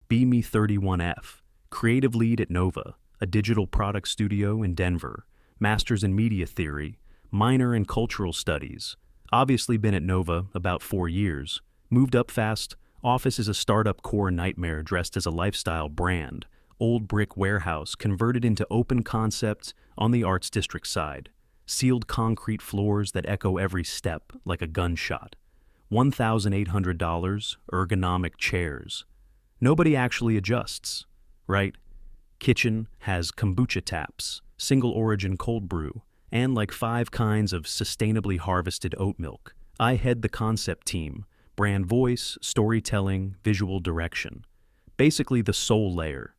Be Me 31F, creative lead at Nova, a digital product studio in Denver, master's in media theory, minor in cultural studies. Obviously been at Nova about 4 years. Moved up fast. Office is a startup core nightmare dressed as a lifestyle brand. Old brick warehouse converted into open concept on the Arts District side. Sealed concrete floors that echo every step like a gunshot. $1,800 ergonomic chairs. Nobody actually adjusts, right? Kitchen has kombucha taps, single origin cold brew, and like 5 kinds of sustainably harvested oat milk. I head the concept team, brand voice, storytelling, visual direction. Basically the soul layer.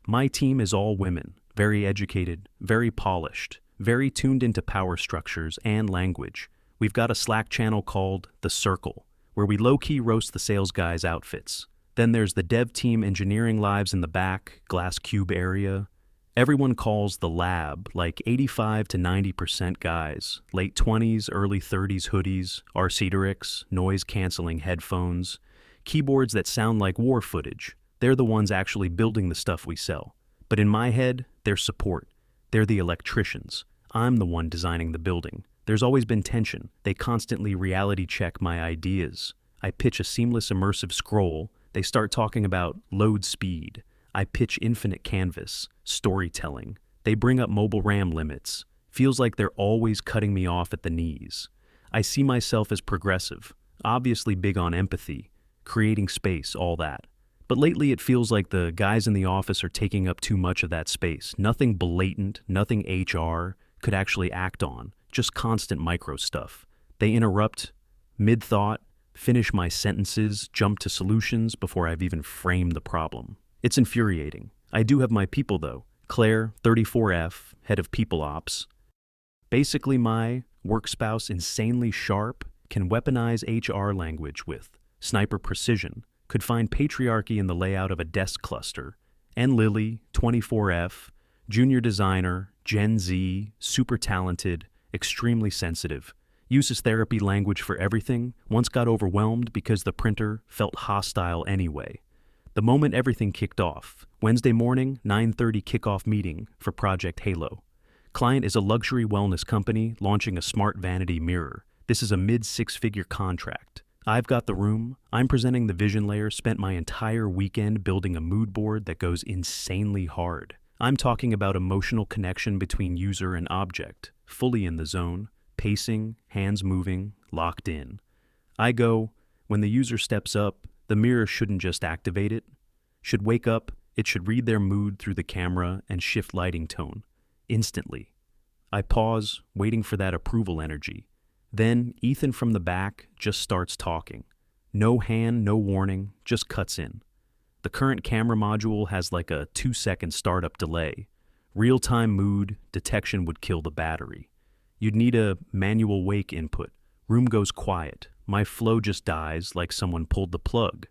My team is all women, very educated, very polished, very tuned into power structures and language. We've got a Slack channel called The Circle, where we low-key roast the sales guys' outfits. Then there's the dev team engineering lives in the back, glass cube area. Everyone calls the lab, like 85 to 90% guys, late 20s, early 30s hoodies, RC noise-canceling headphones, keyboards that sound like war footage. They're the ones actually building the stuff we sell. But in my head, they're support. They're the electricians. I'm the one designing the building. There's always been tension. They constantly reality check my ideas. I pitch a seamless immersive scroll. They start talking about load speed. I pitch infinite canvas, storytelling. They bring up mobile RAM limits. Feels like they're always cutting me off at the knees. I see myself as progressive, obviously big on empathy, creating space, all that. But lately it feels like the guys in the office are taking up too much of that space. Nothing blatant, nothing HR could actually act on, just constant micro stuff. They interrupt, mid-thought, finish my sentences, jump to solutions before I've even framed the problem. It's infuriating. I do have my people though. Claire, 34F, head of people ops. Basically my work spouse, insanely sharp, can weaponize HR language with sniper precision, could find patriarchy in the layout of a desk cluster. And Lily, 24F, junior designer, Gen Z, super talented, extremely sensitive. Uses therapy language for everything, once got overwhelmed because the printer felt hostile anyway. The moment everything kicked off, Wednesday morning, 9:30 kickoff meeting for Project Halo. Client is a luxury wellness company launching a smart vanity mirror. This is a mid-6-figure contract. I've got the room. I'm presenting the vision layer, spent my entire weekend building a mood board that goes insanely hard. I'm talking about emotional connection between user and object, fully in the zone, pacing, hands moving, locked in. I go, when the user steps up, the mirror shouldn't just activate it, should wake up, it should read their mood through the camera and shift lighting tone, instantly. I pause, waiting for that approval energy. Then Ethan from the back just starts talking. No hand, no warning, just cuts in. The current camera module has like a 2-second startup delay. Real-time mood detection would kill the battery. You'd need a manual wake input. Room goes quiet. My flow just dies like someone pulled the plug.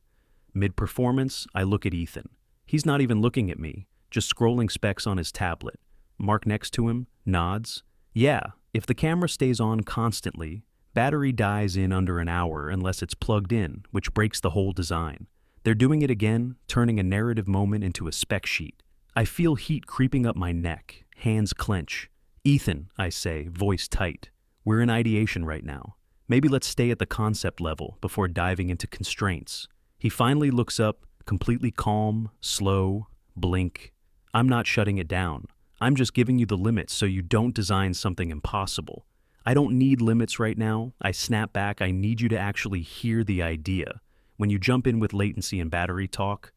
Mid-performance, I look at Ethan. He's not even looking at me, just scrolling specs on his tablet. Mark next to him nods. Yeah, if the camera stays on constantly, battery dies in under an hour unless it's plugged in, which breaks the whole design. They're doing it again, turning a narrative moment into a spec sheet. I feel heat creeping up my neck, hands clench. Ethan, I say, voice tight. We're in ideation right now. Maybe let's stay at the concept level before diving into constraints. He finally looks up, completely calm, slow, blink. I'm not shutting it down. I'm just giving you the limits so you don't design something impossible. I don't need limits right now. I snap back. I need you to actually hear the idea. When you jump in with latency and battery talk,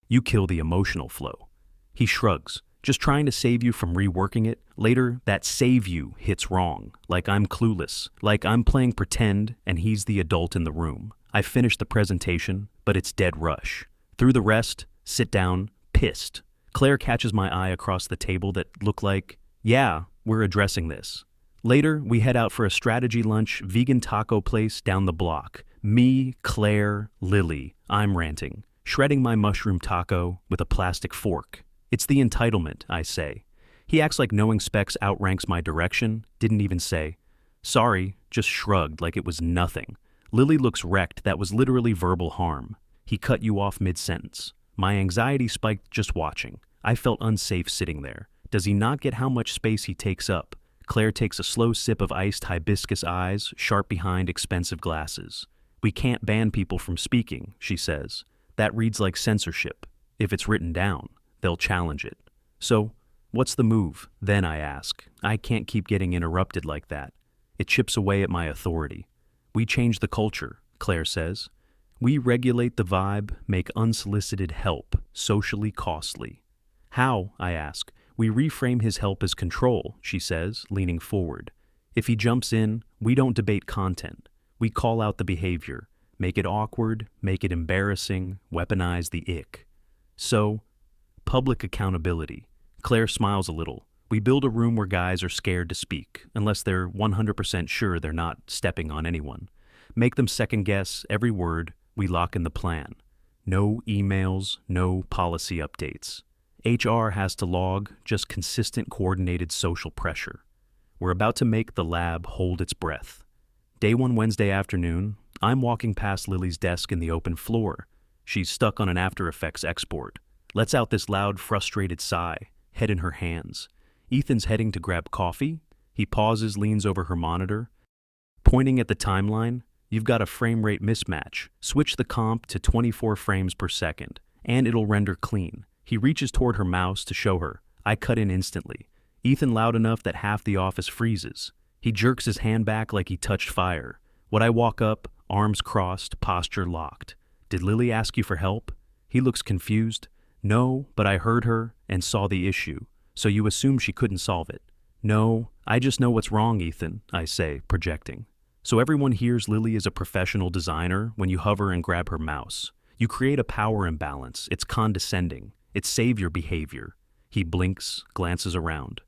you kill the emotional flow. He shrugs, just trying to save you from reworking it. Later, that save you hits wrong, like I'm clueless, like I'm playing pretend and he's the adult in the room. I finish the presentation, but it's dead rush. Through the rest, sit down, pissed. Claire catches my eye across the table that look like, yeah, we're addressing this. Later, we head out for a strategy lunch, vegan taco place down the block. Me, Claire, Lily, I'm ranting, shredding my mushroom taco with a plastic fork. It's the entitlement, I say. He acts like knowing specs outranks my direction, didn't even say, sorry, just shrugged like it was nothing. Lily looks wrecked, that was literally verbal harm. He cut you off mid-sentence. My anxiety spiked just watching. I felt unsafe sitting there. Does he not get how much space he takes up? Claire takes a slow sip of iced hibiscus eyes, sharp behind expensive glasses. We can't ban people from speaking, she says. That reads like censorship. If it's written down, they'll challenge it. So, what's the move? Then I ask. I can't keep getting interrupted like that. It chips away at my authority. We change the culture, Claire says. We regulate the vibe, make unsolicited help socially costly. How? I ask. We reframe his help as control, she says, leaning forward. If he jumps in, we don't debate content. We call out the behavior, make it awkward, make it embarrassing, weaponize the ick. So, public accountability. Claire smiles a little. We build a room where guys are scared to speak, unless they're 100% sure they're not stepping on anyone. Make them second guess every word. We lock in the plan. No emails, no policy updates. HR has to log just consistent coordinated social pressure. We're about to make the lab hold its breath. Day one Wednesday afternoon, I'm walking past Lily's desk in the open floor. She's stuck on an After Effects export. Lets out this loud, frustrated sigh, head in her hands. Ethan's heading to grab coffee. He pauses, leans over her monitor. Pointing at the timeline, you've got a frame rate mismatch. Switch the comp to 24 frames per second, and it'll render clean. He reaches toward her mouse to show her. I cut in instantly. Ethan loud enough that half the office freezes. He jerks his hand back like he touched fire. When I walk up, arms crossed, posture locked. Did Lily ask you for help? He looks confused. No, but I heard her and saw the issue. So you assume she couldn't solve it? No, I just know what's wrong, Ethan, I say, projecting. So everyone hears Lily is a professional designer when you hover and grab her mouse. You create a power imbalance. It's condescending. It's savior behavior. He blinks, glances around.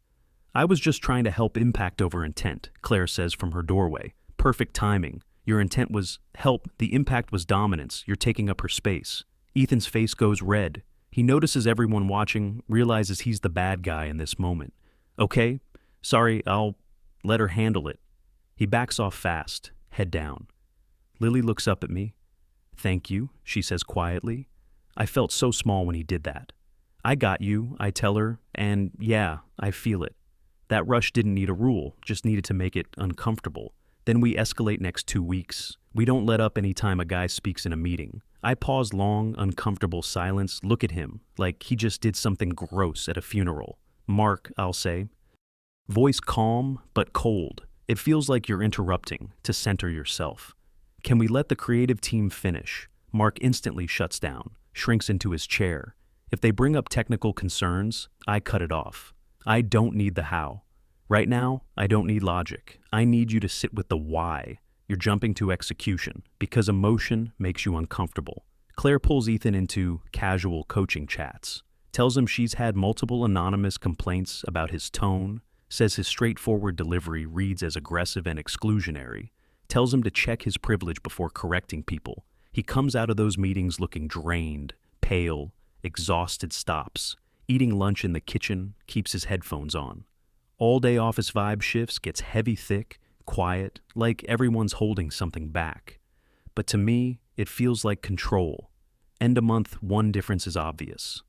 I was just trying to help impact over intent, Claire says from her doorway. Perfect timing. Your intent was help, the impact was dominance. You're taking up her space. Ethan's face goes red. He notices everyone watching, realizes he's the bad guy in this moment. Okay, sorry, I'll let her handle it. He backs off fast, head down. Lily looks up at me. Thank you, she says quietly. I felt so small when he did that. I got you, I tell her, and yeah, I feel it. That rush didn't need a rule, just needed to make it uncomfortable. Then we escalate next 2 weeks. We don't let up any time a guy speaks in a meeting. I pause long, uncomfortable silence, look at him, like he just did something gross at a funeral. Mark, I'll say. Voice calm, but cold. It feels like you're interrupting to center yourself. Can we let the creative team finish? Mark instantly shuts down, shrinks into his chair. If they bring up technical concerns, I cut it off. I don't need the how. Right now, I don't need logic. I need you to sit with the why. You're jumping to execution because emotion makes you uncomfortable. Claire pulls Ethan into casual coaching chats, tells him she's had multiple anonymous complaints about his tone, says his straightforward delivery reads as aggressive and exclusionary, tells him to check his privilege before correcting people. He comes out of those meetings looking drained, pale, exhausted, stops, eating lunch in the kitchen, keeps his headphones on. All-day office vibe shifts, gets heavy, thick, quiet, like everyone's holding something back. But to me, it feels like control. End of month, one difference is obvious.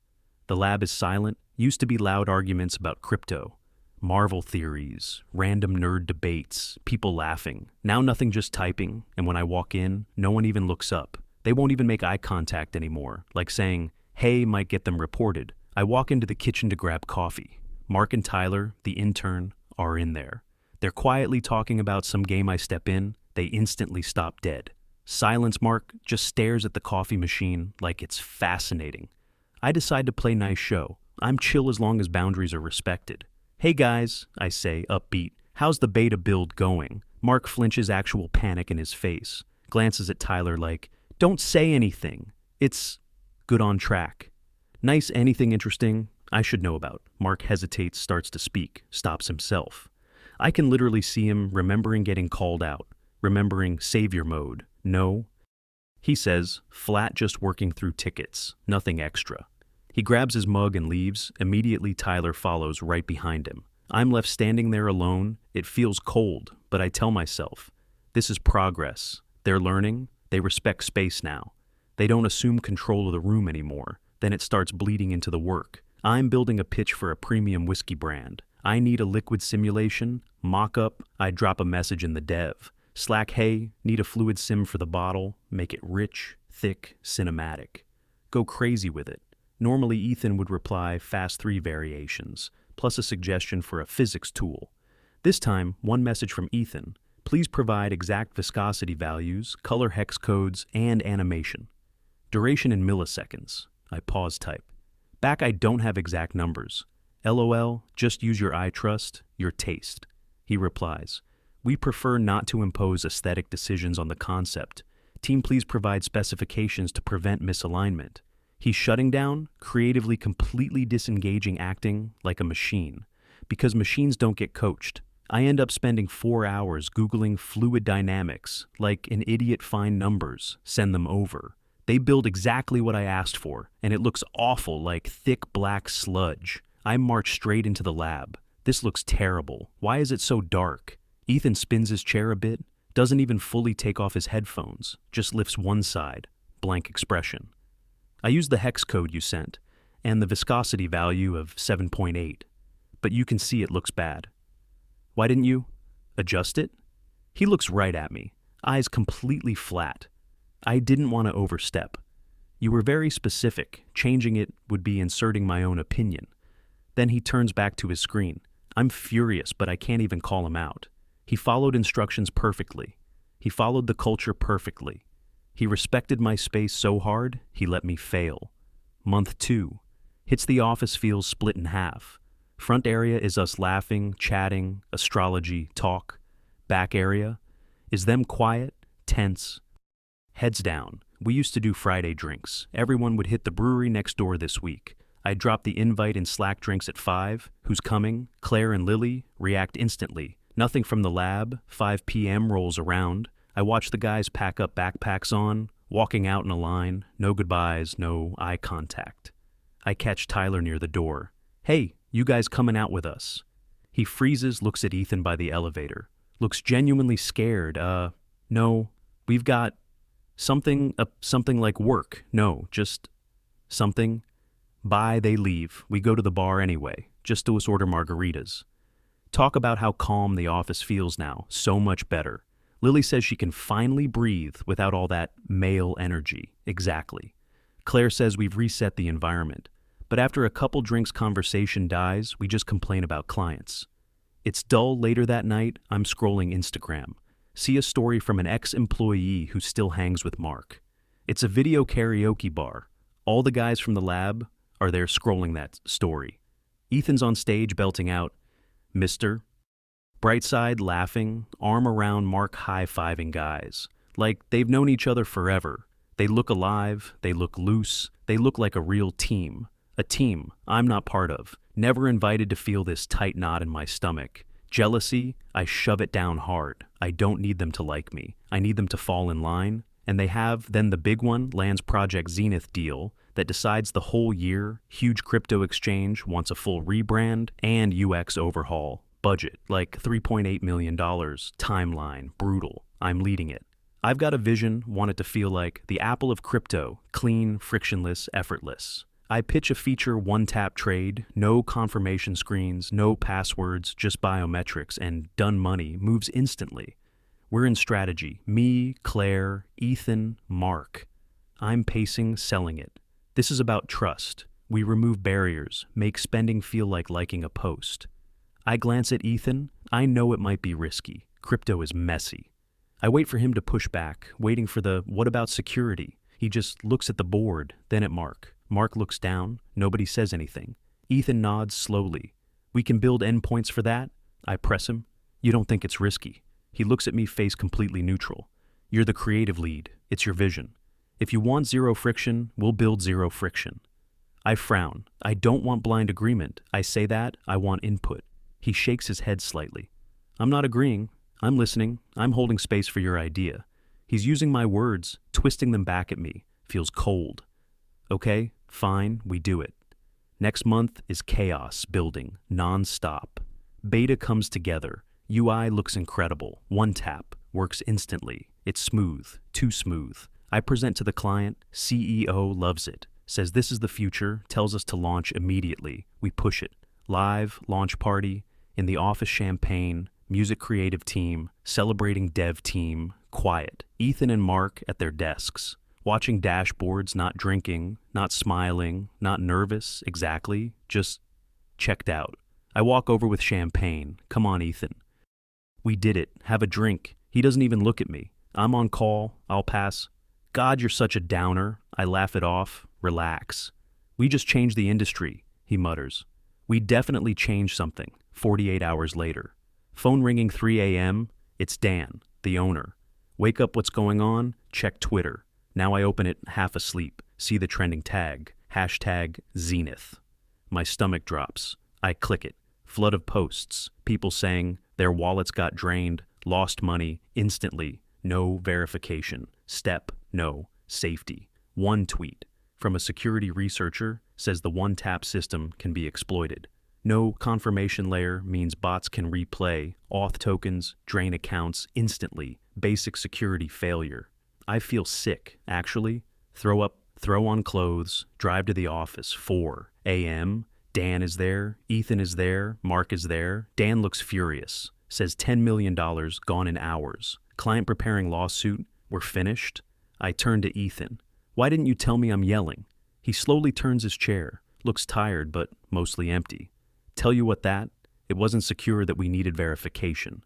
The lab is silent, used to be loud arguments about crypto, Marvel theories, random nerd debates, people laughing. Now nothing, just typing, and when I walk in, no one even looks up. They won't even make eye contact anymore, like saying, hey might get them reported. I walk into the kitchen to grab coffee. Mark and Tyler, the intern, are in there. They're quietly talking about some game I step in. They instantly stop dead. Silence. Mark just stares at the coffee machine like it's fascinating. I decide to play nice show. I'm chill as long as boundaries are respected. Hey guys, I say, upbeat. How's the beta build going? Mark flinches, actual panic in his face. Glances at Tyler like, don't say anything. It's good, on track. Nice. Anything interesting I should know about? Mark hesitates, starts to speak, stops himself. I can literally see him remembering getting called out, remembering savior mode. No. He says, flat, just working through tickets, nothing extra. He grabs his mug and leaves. Immediately Tyler follows right behind him. I'm left standing there alone. It feels cold, but I tell myself, this is progress. They're learning. They respect space now. They don't assume control of the room anymore. Then it starts bleeding into the work. I'm building a pitch for a premium whiskey brand. I need a liquid simulation, mock-up, I drop a message in the dev. Slack, hey, need a fluid sim for the bottle, make it rich, thick, cinematic. Go crazy with it. Normally Ethan would reply fast 3 variations, plus a suggestion for a physics tool. This time, one message from Ethan. Please provide exact viscosity values, color hex codes, and animation. Duration in milliseconds. I pause type. Back, I don't have exact numbers. LOL, just use your eye trust, your taste. He replies, we prefer not to impose aesthetic decisions on the concept. Team, please provide specifications to prevent misalignment. He's shutting down, creatively completely disengaging acting like a machine. Because machines don't get coached. I end up spending 4 hours Googling fluid dynamics, like an idiot find numbers, send them over. They build exactly what I asked for, and it looks awful like thick black sludge. I march straight into the lab. This looks terrible. Why is it so dark? Ethan spins his chair a bit, doesn't even fully take off his headphones, just lifts one side, blank expression. I use the hex code you sent, and the viscosity value of 7.8, but you can see it looks bad. Why didn't you adjust it? He looks right at me, eyes completely flat. I didn't want to overstep. You were very specific, changing it would be inserting my own opinion. Then he turns back to his screen. I'm furious, but I can't even call him out. He followed instructions perfectly. He followed the culture perfectly. He respected my space so hard, he let me fail. Month 2. Hits the office feels split in half. Front area is us laughing, chatting, astrology, talk. Back area is them quiet, tense. Heads down. We used to do Friday drinks. Everyone would hit the brewery next door this week. I drop the invite in Slack drinks at 5. Who's coming? Claire and Lily react instantly. Nothing from the lab. 5 p.m. rolls around. I watch the guys pack up backpacks on, walking out in a line. No goodbyes, no eye contact. I catch Tyler near the door. Hey, you guys coming out with us? He freezes, looks at Ethan by the elevator. Looks genuinely scared. No, we've got something like work. No, just something. Bye, they leave. We go to the bar anyway, just to us order margaritas. Talk about how calm the office feels now, so much better. Lily says she can finally breathe without all that male energy. Exactly. Claire says we've reset the environment. But after a couple drinks conversation dies, we just complain about clients. It's dull later that night, I'm scrolling Instagram. See a story from an ex-employee who still hangs with Mark. It's a video karaoke bar. All the guys from the lab are there scrolling that story. Ethan's on stage belting out, Mr. Brightside laughing, arm around Mark high-fiving guys. Like they've known each other forever. They look alive, they look loose, they look like a real team. A team I'm not part of. Never invited to feel this tight knot in my stomach. Jealousy, I shove it down hard. I don't need them to like me. I need them to fall in line. And they have. Then the big one lands Project Zenith deal that decides the whole year. Huge crypto exchange wants a full rebrand and UX overhaul. Budget, like $3.8 million. Timeline, brutal. I'm leading it. I've got a vision, want it to feel like the Apple of crypto. Clean, frictionless, effortless. I pitch a feature one-tap trade, no confirmation screens, no passwords, just biometrics, and done money moves instantly. We're in strategy. Me, Claire, Ethan, Mark. I'm pacing, selling it. This is about trust. We remove barriers, make spending feel like liking a post. I glance at Ethan. I know it might be risky. Crypto is messy. I wait for him to push back, waiting for the what about security? He just looks at the board, then at Mark. Mark looks down. Nobody says anything. Ethan nods slowly. We can build endpoints for that? I press him. You don't think it's risky? He looks at me, face completely neutral. You're the creative lead. It's your vision. If you want zero friction, we'll build zero friction. I frown. I don't want blind agreement. I say that. I want input. He shakes his head slightly. I'm not agreeing. I'm listening. I'm holding space for your idea. He's using my words, twisting them back at me. Feels cold. Okay, fine, we do it. Next month is chaos building, non-stop. Beta comes together. UI looks incredible. One tap, works instantly. It's smooth, too smooth. I present to the client. CEO loves it. says this is the future, tells us to launch immediately. We push it. Live, launch party, in the office champagne, music creative team, celebrating dev team, quiet. Ethan and Mark at their desks, watching dashboards, not drinking, not smiling, not nervous, exactly, just checked out. I walk over with champagne. Come on, Ethan. We did it. Have a drink. He doesn't even look at me. I'm on call. I'll pass. God, you're such a downer. I laugh it off. Relax. We just changed the industry, he mutters. We definitely changed something. 48 hours later. Phone ringing 3 a.m. It's Dan, the owner. Wake up, what's going on? Check Twitter. Now I open it half asleep. See the trending tag. Hashtag Zenith. My stomach drops. I click it. Flood of posts. People saying their wallets got drained, lost money, instantly. No verification. Step, no. Safety. One tweet from a security researcher says the one-tap system can be exploited. No confirmation layer means bots can replay, auth tokens, drain accounts instantly. Basic security failure. I feel sick, actually. Throw up, throw on clothes, drive to the office, 4 a.m. Dan is there, Ethan is there, Mark is there. Dan looks furious, says $10 million gone in hours. Client preparing lawsuit, we're finished. I turn to Ethan. Why didn't you tell me I'm yelling? He slowly turns his chair, looks tired but mostly empty. Tell you what it wasn't secure that we needed verification.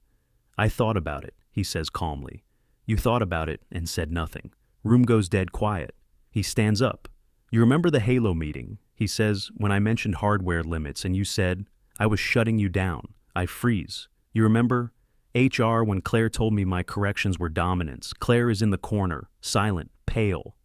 I thought about it, he says calmly. You thought about it and said nothing. Room goes dead quiet. He stands up. You remember the Halo meeting? He says, when I mentioned hardware limits and you said, I was shutting you down. I freeze. You remember? HR when Claire told me my corrections were dominance. Claire is in the corner, silent, pale.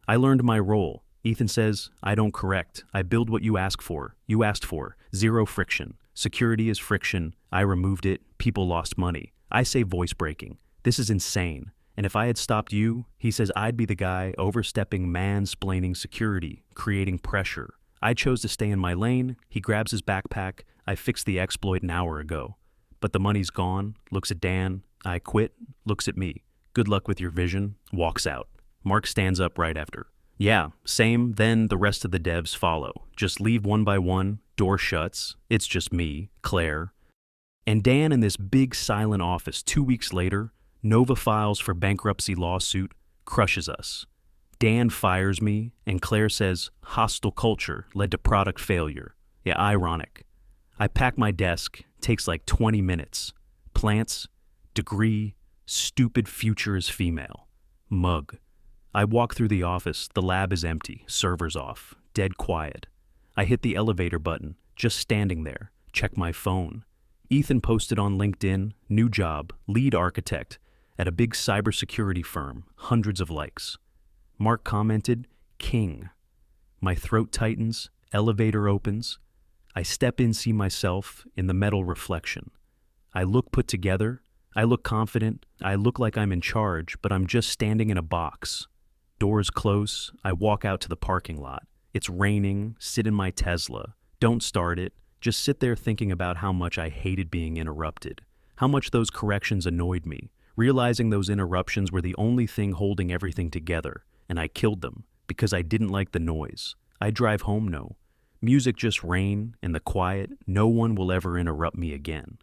I learned my role. Ethan says, I don't correct. I build what you ask for. You asked for. Zero friction. Security is friction. I removed it. People lost money. I say voice breaking. This is insane. And if I had stopped you, he says I'd be the guy overstepping, mansplaining security, creating pressure. I chose to stay in my lane. He grabs his backpack. I fixed the exploit an hour ago. But the money's gone. Looks at Dan. I quit. Looks at me. Good luck with your vision. Walks out. Mark stands up right after. Yeah, same, then the rest of the devs follow. Just leave one by one, door shuts, it's just me, Claire. And Dan in this big silent office 2 weeks later, Nova files for bankruptcy lawsuit, crushes us. Dan fires me, and Claire says hostile culture led to product failure. Yeah, ironic. I pack my desk, takes like 20 minutes. Plants, degree, stupid future is female. Mug. I walk through the office, the lab is empty, servers off, dead quiet. I hit the elevator button, just standing there, check my phone. Ethan posted on LinkedIn, new job, lead architect, at a big cybersecurity firm, hundreds of likes. Mark commented, king. My throat tightens, elevator opens. I step in, see myself in the metal reflection. I look put together, I look confident, I look like I'm in charge, but I'm just standing in a box. Doors close, I walk out to the parking lot. It's raining, sit in my Tesla. Don't start it, just sit there thinking about how much I hated being interrupted. How much those corrections annoyed me, realizing those interruptions were the only thing holding everything together, and I killed them, because I didn't like the noise. I drive home, no. Music just rain, and the quiet, no one will ever interrupt me again.